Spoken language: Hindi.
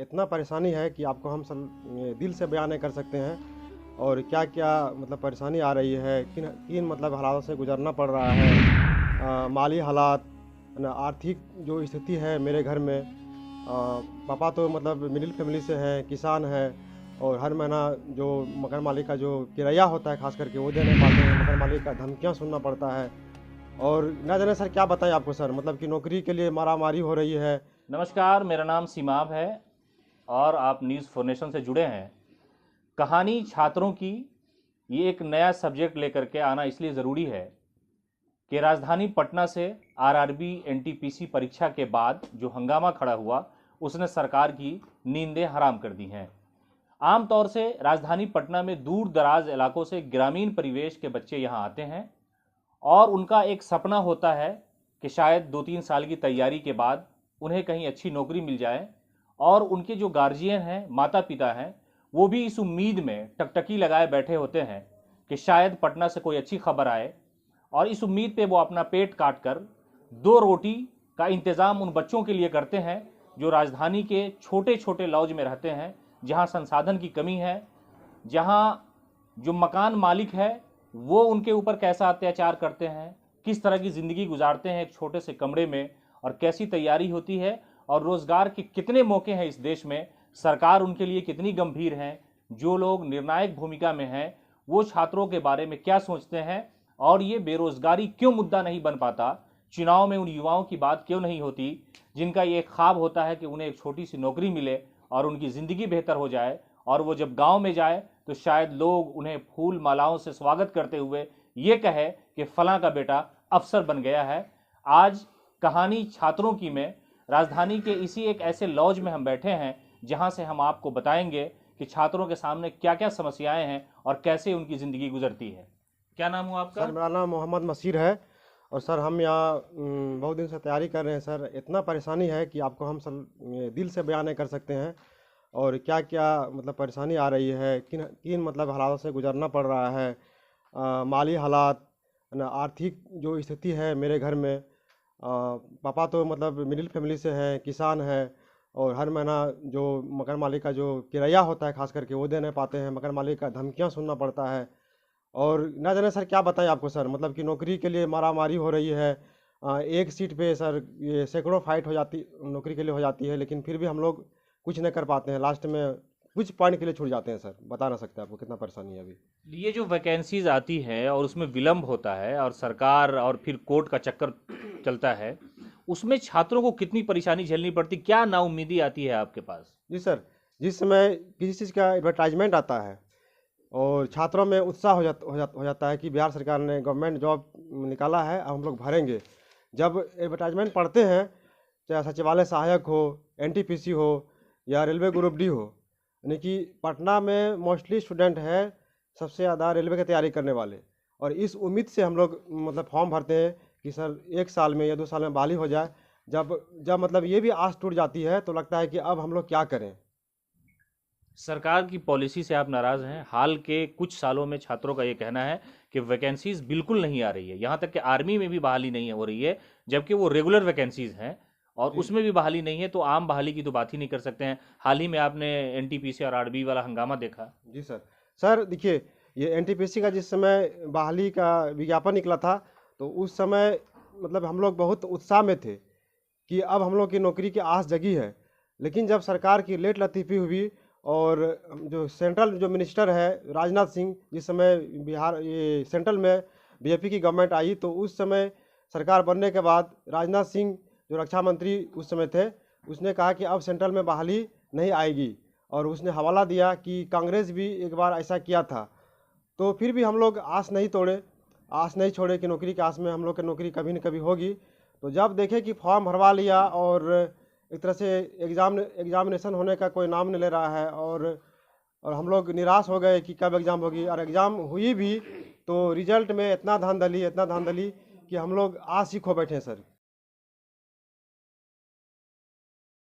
इतना परेशानी है कि आपको हम दिल से बयान नहीं कर सकते हैं। और क्या क्या मतलब परेशानी आ रही है, किन किन मतलब हालातों से गुजरना पड़ रहा है। माली हालात ना, आर्थिक जो स्थिति है मेरे घर में। पापा तो मतलब मिडिल फैमिली से हैं, किसान हैं। और हर महीना जो मकान मालिक का जो किराया होता है खास करके वो दे नहीं पाते हैं। मकान मालिक का धमकियाँ सुनना पड़ता है। और ना जाने सर क्या बताएं आपको सर, मतलब कि नौकरी के लिए मारामारी हो रही है। नमस्कार, मेरा नाम सीमाब है और आप न्यूज़ फॉर नेशन से जुड़े हैं। कहानी छात्रों की, ये एक नया सब्जेक्ट लेकर के आना इसलिए ज़रूरी है कि राजधानी पटना से आरआरबी एनटीपीसी परीक्षा के बाद जो हंगामा खड़ा हुआ उसने सरकार की नींदें हराम कर दी हैं। आमतौर से राजधानी पटना में दूर दराज इलाकों से ग्रामीण परिवेश के बच्चे यहाँ आते हैं और उनका एक सपना होता है कि शायद 2-3 साल की तैयारी के बाद उन्हें कहीं अच्छी नौकरी मिल जाए। और उनके जो गार्जियन हैं, माता पिता हैं, वो भी इस उम्मीद में टकटकी लगाए बैठे होते हैं कि शायद पटना से कोई अच्छी खबर आए। और इस उम्मीद पे वो अपना पेट काट कर 2 रोटी का इंतज़ाम उन बच्चों के लिए करते हैं जो राजधानी के छोटे छोटे लॉज में रहते हैं, जहाँ संसाधन की कमी है, जहाँ जो मकान मालिक है वो उनके ऊपर कैसा अत्याचार करते हैं, किस तरह की ज़िंदगी गुजारते हैं एक छोटे से कमरे में, और कैसी तैयारी होती है, और रोज़गार के कितने मौके हैं इस देश में, सरकार उनके लिए कितनी गंभीर है, जो लोग निर्णायक भूमिका में हैं वो छात्रों के बारे में क्या सोचते हैं, और ये बेरोज़गारी क्यों मुद्दा नहीं बन पाता, चुनाव में उन युवाओं की बात क्यों नहीं होती जिनका ये ख्वाब होता है कि उन्हें एक छोटी सी नौकरी मिले और उनकी ज़िंदगी बेहतर हो जाए, और वो जब गांव में जाए तो शायद लोग उन्हें फूल मालाओं से स्वागत करते हुए ये कहे कि फलां का बेटा अफसर बन गया है। आज कहानी छात्रों की में राजधानी के इसी एक ऐसे लॉज में हम बैठे हैं जहां से हम आपको बताएंगे कि छात्रों के सामने क्या क्या समस्याएं हैं और कैसे उनकी ज़िंदगी गुजरती है। क्या नाम हुआ आपका? सर मेरा नाम मोहम्मद मसीर है। और सर हम यहाँ बहुत दिन से तैयारी कर रहे हैं सर। इतना परेशानी है कि आपको हम सर दिल से बयान नहीं कर सकते हैं। और क्या क्या मतलब परेशानी आ रही है, किन किन मतलब हालातों से गुजरना पड़ रहा है। माली हालात ना, आर्थिक जो स्थिति है मेरे घर में। पापा तो मतलब मिडिल फैमिली से हैं, किसान हैं। और हर महीना जो मकान मालिक का जो किराया होता है खास करके वो दे नहीं पाते हैं। मकान मालिक का धमकियाँ सुनना पड़ता है। और ना जाने सर क्या बताएं आपको सर, मतलब कि नौकरी के लिए मारामारी हो रही है। एक सीट पे सर ये सैकड़ों फाइट हो जाती, नौकरी के लिए हो जाती है, लेकिन फिर भी हम लोग कुछ नहीं कर पाते हैं। लास्ट में कुछ पॉइंट के लिए छूट जाते हैं सर। बता ना सकते आपको कितना परेशानी है अभी। ये जो वैकेंसीज आती है और उसमें विलंब होता है और सरकार और फिर कोर्ट का चक्कर चलता है, उसमें छात्रों को कितनी परेशानी झेलनी पड़ती, क्या नाउम्मीदी आती है आपके पास? जी सर, जिस समय किसी चीज़ का एडवर्टाइजमेंट आता है और छात्रों में उत्साह हो जाता है कि बिहार सरकार ने गवर्नमेंट जॉब निकाला है, अब हम लोग भरेंगे। जब एडवर्टाइजमेंट पढ़ते हैं, चाहे सचिवालय सहायक हो, एनटीपीसी हो या रेलवे ग्रुप डी हो, यानी कि पटना में मोस्टली स्टूडेंट है सबसे ज़्यादा रेलवे की तैयारी करने वाले। और इस उम्मीद से हम लोग मतलब फॉर्म भरते हैं कि सर 1 साल में या 2 साल में बहाली हो जाए। जब जब मतलब ये भी आस टूट जाती है तो लगता है कि अब हम लोग क्या करें। सरकार की पॉलिसी से आप नाराज़ हैं? हाल के कुछ सालों में छात्रों का ये कहना है कि वैकेंसीज बिल्कुल नहीं आ रही है, यहाँ तक कि आर्मी में भी बहाली नहीं हो रही है, जबकि वो रेगुलर वैकेंसीज हैं और जी उसमें भी बहाली नहीं है, तो आम बहाली की तो बात ही नहीं कर सकते हैं। हाल ही में आपने एनटीपीसी और आरबी वाला हंगामा देखा। जी सर। सर देखिए, ये एनटीपीसी का जिस समय बहाली का विज्ञापन निकला था तो उस समय मतलब हम लोग बहुत उत्साह में थे कि अब हम लोग की नौकरी की आस जगी है। लेकिन जब सरकार की लेट लतीफ़ी हुई और जो सेंट्रल जो मिनिस्टर है राजनाथ सिंह, जिस समय बिहार ये सेंट्रल में बीजेपी की गवर्नमेंट आई, तो उस समय सरकार बनने के बाद राजनाथ सिंह जो रक्षा मंत्री उस समय थे, उसने कहा कि अब सेंट्रल में बहाली नहीं आएगी। और उसने हवाला दिया कि कांग्रेस भी एक बार ऐसा किया था। तो फिर भी हम लोग आस नहीं छोड़े कि नौकरी की आस में हम लोग की नौकरी कभी न कभी होगी। तो जब देखे कि फॉर्म भरवा लिया और एक तरह से एग्जामिनेशन होने का कोई नाम नहीं ले रहा है, और हम लोग निराश हो गए कि कब एग्ज़ाम होगी। और एग्ज़ाम हुई भी तो रिजल्ट में इतना धांधली कि हम लोग आस ही खो बैठे हैं सर